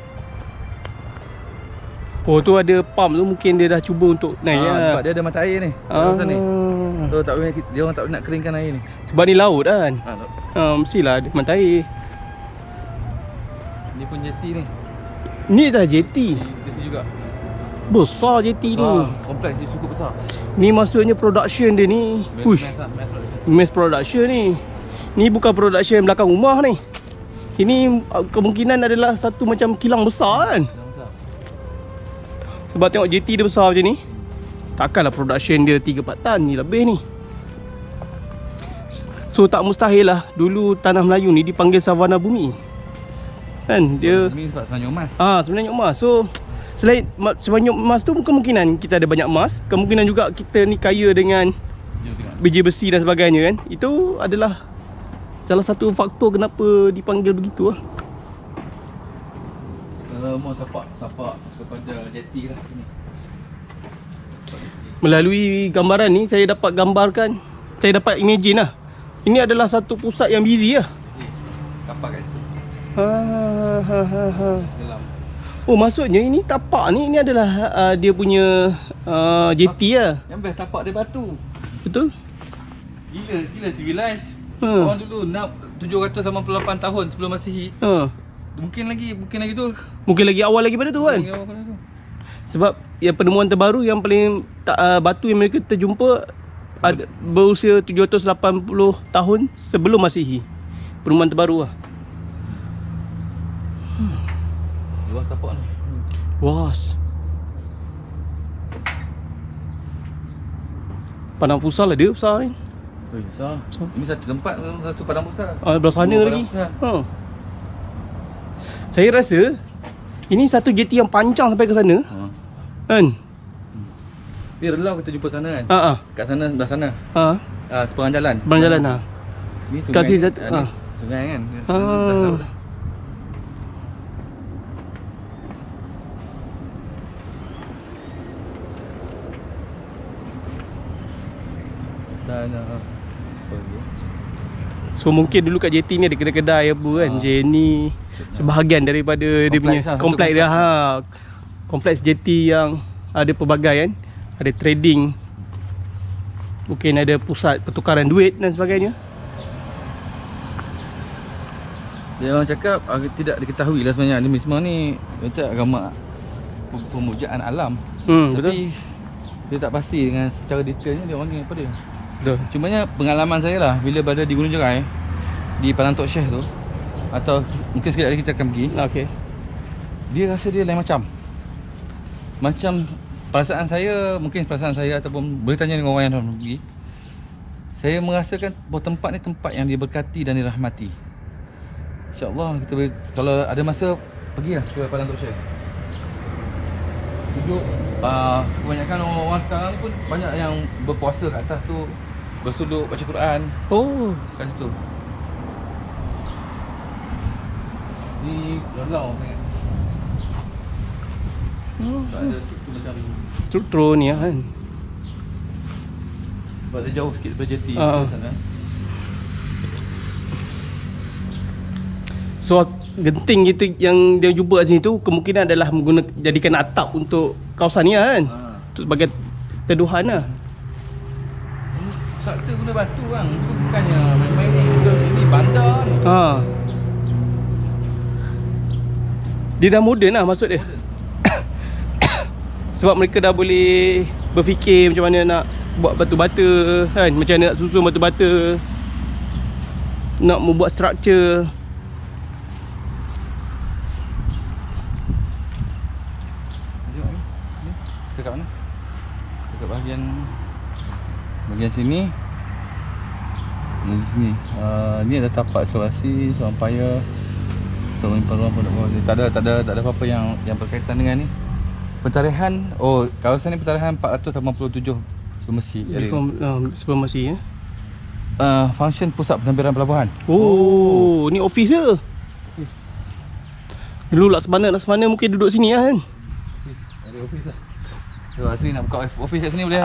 Oh tu ada pump tu mungkin dia dah cuba untuk naik lah. Sebab dia ada mata air ni. Kawasan ni. So tak boleh dia orang tak boleh nak keringkan air ni. Sebab ni laut kan. Tak. Mestilah ada mata air. Ni pun jeti ni. Ni dah jeti. Di sini juga. Besar jeti ni. Kompleks dia cukup besar. Ni maksudnya production dia ni. Uish. Mass production ni. Ni bukan production belakang rumah ni. Ini kemungkinan adalah satu macam kilang besar kan. Sebab tengok jeti dia besar macam ni. Takkanlah production dia 3-4 tan ni lebih ni. So tak mustahil lah dulu tanah Melayu ni dipanggil savana bumi. Kan dia Ini sebab sebenarnya emas. sebenarnya emas. So selain sebanyak emas tu kemungkinan kita ada banyak emas, kemungkinan juga kita ni kaya dengan biji besi dan sebagainya kan. Itu adalah salah satu faktor kenapa dipanggil begitu lah. Mau tapak kepada jeti lah sini. Melalui gambaran ni saya dapat gambarkan, saya dapat imagine lah. Ini adalah satu pusat yang busy lah. Kapal kat situ. Dalam. Oh maksudnya ini tapak ni adalah dia punya jeti lah. Yang best tapak dia batu. Betul? Gila civilized. Orang dulu 788 tahun sebelum Masihi. Mungkin lagi tu. Mungkin lagi awal lagi pada tu kan. Lagi awal pada tu. Sebab yang penemuan terbaru yang paling batu yang mereka terjumpa ada berusia 780 tahun sebelum Masihi. Penemuan terbaru lah. Luas tapak ni. Was. Padang Pusar lah dia besar ni. Besar. Ini satu tempat, satu padang besar. Belah sana lagi. Saya rasa ini satu jeti yang panjang sampai ke sana. Kan? Dia relau kita jumpa sana kan? Kat sana, sebelah sana. Seberang jalan. Seberang jalan Ni sungai. Kasih satu. Ni sungai kan? Dan so mungkin dulu kat jeti ni ada kedai-kedai apa kan. Jenny sebahagian daripada dia punya kompleks dia. Kompleks jeti yang ada pelbagai kan. Ada trading. Mungkin ada pusat pertukaran duit dan sebagainya. Dia orang cakap tidak diketahui lah sebenarnya animisme ni kata agama pemujaan alam. Tapi Betul. dia tak pasti dengan secara detailnya dia orang ni apa dia. Betul. Cumanya pengalaman saya lah bila berada di Gunung Jerai di Padang Tok Syekh tu, atau mungkin sekejap lagi kita akan pergi. Okey. Dia rasa dia lain macam perasaan saya, mungkin perasaan saya ataupun boleh tanya dengan orang yang dah pergi. Saya merasakan bahawa tempat ni tempat yang diberkati dan dirahmati. InsyaAllah kita boleh, kalau ada masa, pergilah ke Padang Tok Syekh. Duduk, kebanyakan orang-orang sekarang ni pun banyak yang berpuasa kat atas tu, bersuluk, baca Quran kat situ. Ni relau sangat. Tak ada tu macam Truk-truk ni kan. sebab dia jauh sikit daripada jeti sana. So genting kita yang dia jumpa kat sini tu kemungkinan adalah jadikan atap untuk kawasan ni kan. Untuk sebagai teduhan lah. Struktur guna batu kan, bukannya main-main ni. Ini bandar ni. Dia dah moden lah maksud dia. Sebab mereka dah boleh berfikir macam mana nak buat batu bata kan, macam mana nak susun batu bata, nak membuat struktur. Kita kat mana? Dekat bahagian sini. Di sini. Ni ada tapak eksplorasi, seorang paya, seorang peruang pondok bawah. Tak ada apa-apa yang berkaitan dengan ni. Pentarihan, kawasan ni pentarihan 487 sebelum Mesir. Sebelum masih ya. Function pusat pentadbiran pelabuhan. Ni office ke? Office. Dulu Laksamana mungkin duduk sini lah kan. Ada office lah. So Asri nak buka office kat sini boleh.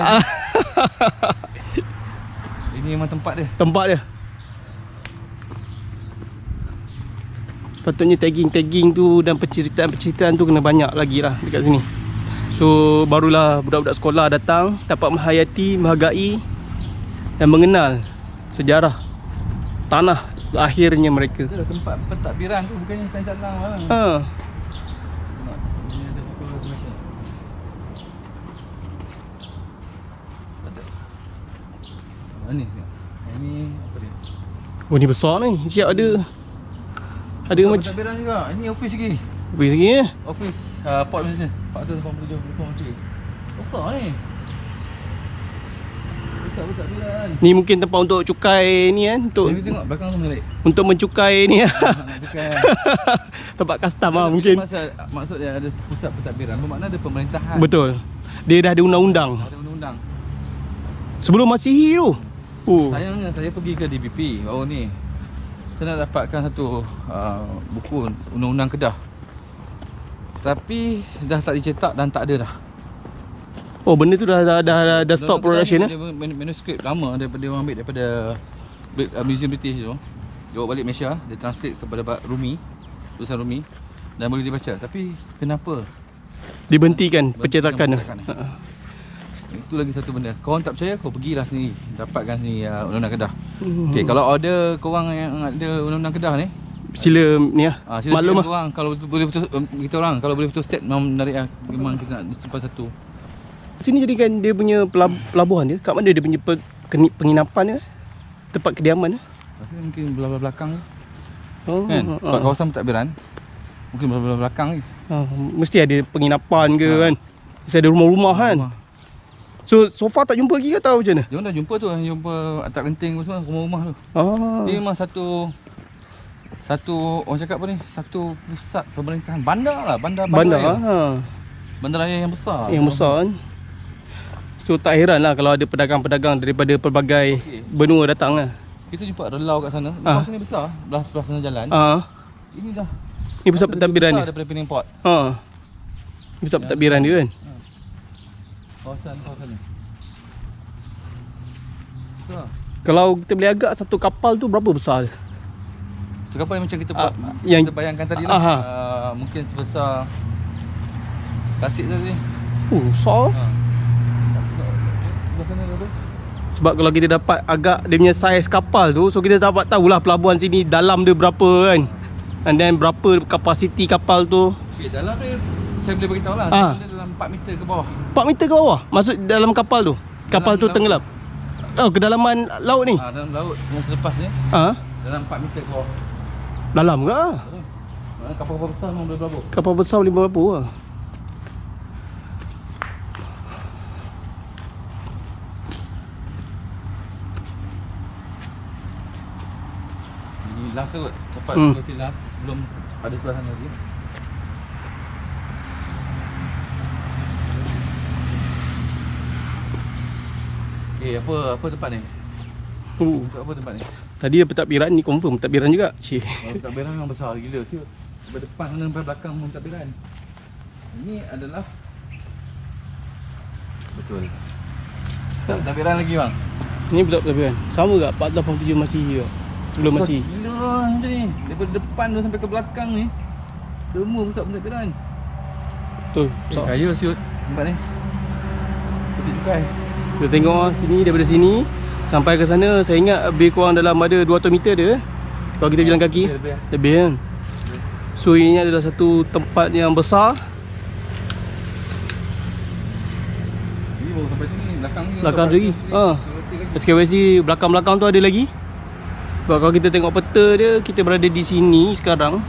Ini memang tempat dia. Tempat dia. Patutnya tagging tu dan penceritaan tu kena banyak lagi lah dekat sini. So barulah budak-budak sekolah datang, dapat menghayati, menghargai dan mengenal sejarah tanah lahirnya mereka. Itu dah tempat pentadbiran tu, bukannya jalan lah. Ni apa dia? Oh ni besar ni. Siap ada macam pentadbiran juga. Ini office lagi. Office lagi ya. Office port manager 487 masih. Besar ni. Besar pentadbiran. Ni mungkin tempat untuk cukai ni kan, untuk Ni tengok belakang tu menarik. untuk mencukai ni. Bukan. Tempat custom lah mungkin. Maksud dia ada pusat pentadbiran, bermakna ada pemerintahan. Betul. Dia dah ada undang-undang. Ada undang-undang. Sebelum Masihi tu. Sayangnya saya pergi ke DPP baru ni. Saya nak dapatkan satu buku undang-undang Kedah. Tapi dah tak dicetak dan tak ada dah. Oh, benda tu dah stop production Dia manuskrip lama daripada dia orang ambil daripada Museum British tu. Dia bawa balik Malaysia, dia translate kepada Rumi, tulisan Rumi, dan boleh dibaca. Tapi kenapa dibentikan pencetakan tu? Itu lagi satu benda. Korang tak percaya, kau pergilah sendiri, dapatkan sini undang-undang Kedah. Okey, kalau ada korang yang ada undang-undang Kedah ni, sila ni lah. Sila maklum lah. orang kalau boleh betul kita orang kalau boleh betul state memang menarik lah. Memang kita nak simpan satu. Sini jadikan dia punya pelabuhan dia. Kat mana dia punya penginapan dia? Tempat kediaman dia? Tapi mungkin belah-belah belakang kan? Kawasan pentadbiran. Mungkin belah-belah belakang ni. Mesti ada penginapan ke kan. Mesti ada rumah-rumah kan. So far tak jumpa lagi ke tahu macam mana? Dia orang dah jumpa tu, jumpa atas genting semua rumah-rumah tu. Dia memang satu orang cakap apa ni? Satu pusat pemerintahan bandar raya. Bandar raya yang besar. Yang besar kan. So tak heran lah kalau ada pedagang-pedagang daripada pelbagai benua datang lah. Kita jumpa relau kat sana. Relau sini besar, sebelah sana jalan. Ini dah. Ini pusat pentadbiran ni. Daripada Penang Port. Ini pusat pentadbiran dia kan. Kawasan ni. So, kalau kita boleh agak satu kapal tu berapa besar dia? Satu kapal yang macam kita buat, yang kita bayangkan tadi lah. Mungkin sebesar Tasik tadi. Besar. Sebab kalau kita dapat agak dia punya saiz kapal tu, so kita dapat tahulah pelabuhan sini dalam dia berapa kan. And then berapa kapasiti kapal tu. Okay, dalam dia saya boleh beritahu lah. Dia dalam 4 meter ke bawah. 4 meter ke bawah? Maksud dalam kapal tu? Kapal tu tenggelam? Kedalaman laut ni? Dalam laut yang selepas ni. Dalam 4 meter ke bawah. Dalam ke? Kapal-kapal besar memang boleh berabur. Kapal besar boleh berabur lah. Ini last kot. Cepat last. Belum ada sebelah sana lagi. Apa tempat ni? Apa tempat ni? Tadi ada pentadbiran, ni confirm pentadbiran juga. Pentadbiran memang besar gila. Sampai depan sana sampai belakang pentadbiran. Ini adalah betul. Pentadbiran lagi bang. Ini betul pentadbiran. Sama tak 487 masih juga. Sebelum masih. Gila macam ni. Daripada depan tu sampai ke belakang ni semua pusat pentadbiran. Betul. Kaya siut tempat ni. Kita cukai. Kita tengok sini, daripada sini sampai ke sana, saya ingat lebih kurang dalam ada 200 meter dia. Kalau kita jalan kaki lebih kan. So ini adalah satu tempat yang besar. Ini baru sampai sini, belakang lagi. SKYC belakang-belakang tu ada lagi. Sebab kalau kita tengok peta dia, kita berada di sini sekarang.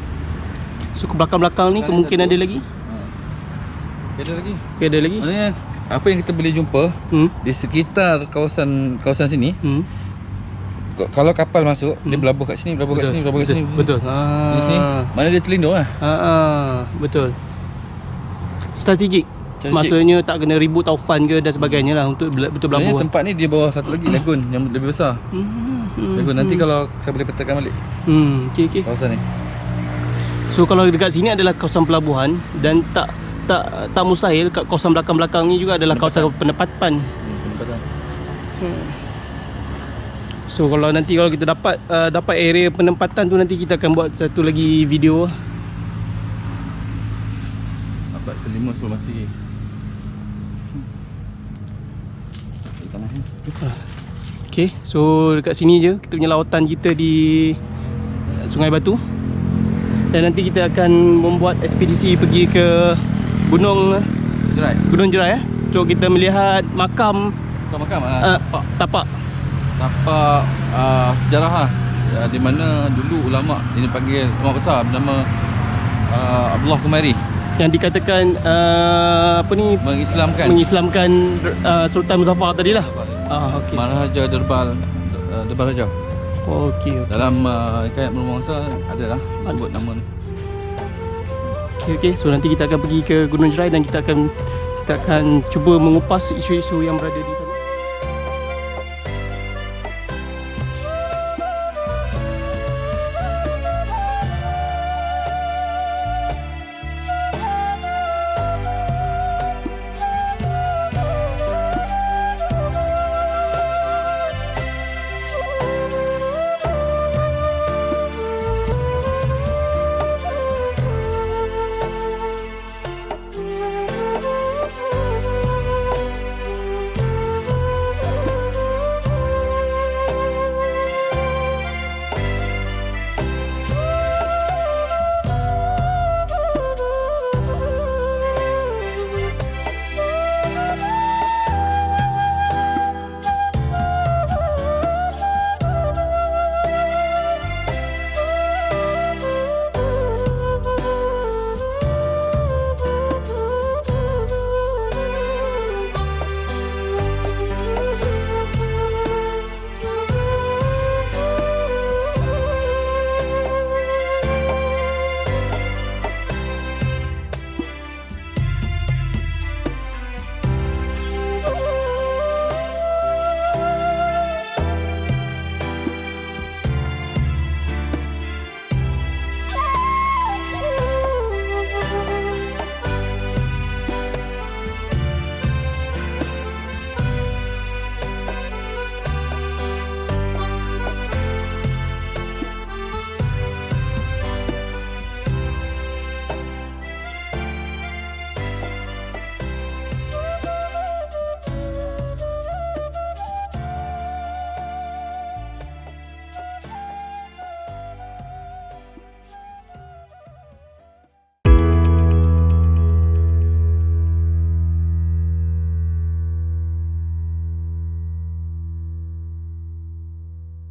So ke belakang-belakang ni kemungkinan ada lagi. Ada lagi. Ada lagi. Maksudnya apa yang kita boleh jumpa di sekitar kawasan sini. Kalau kapal masuk, dia berlabuh kat sini, berlabuh kat sini, berlabuh kat sini. Betul. Di sini mana dia terlindung lah. Betul. Strategik. Maksudnya tak kena ribut taufan ke dan sebagainya lah untuk betul berlabuh. Sebenarnya tempat ni di bawah satu lagi lagun yang lebih besar. Lagun nanti kalau saya boleh petakan balik. Okey. Kawasan ni. So kalau dekat sini adalah kawasan pelabuhan dan tak mustahil kat kawasan belakang-belakang ni juga adalah kawasan penempatan. So kalau nanti kalau kita dapat area penempatan tu, nanti kita akan buat satu lagi video. Dapat terlima sebelum masih. Okay, so dekat sini je kita punya lawatan kita di Sungai Batu. Dan nanti kita akan membuat ekspedisi pergi ke Gunung Jerai untuk kita melihat makam tapak sejarah lah. Di mana dulu ulama ini panggil ulama besar bernama Abdullah Kumairi yang dikatakan mengislamkan Sultan Muzaffar tadilah. Okay. Maharaja Derbal Raja. Okey. Dalam hikayat Menurut Mangsa adalah sebut nama ni. Okey. So nanti kita akan pergi ke Gunung Jerai dan kita akan cuba mengupas isu-isu yang berada di sana.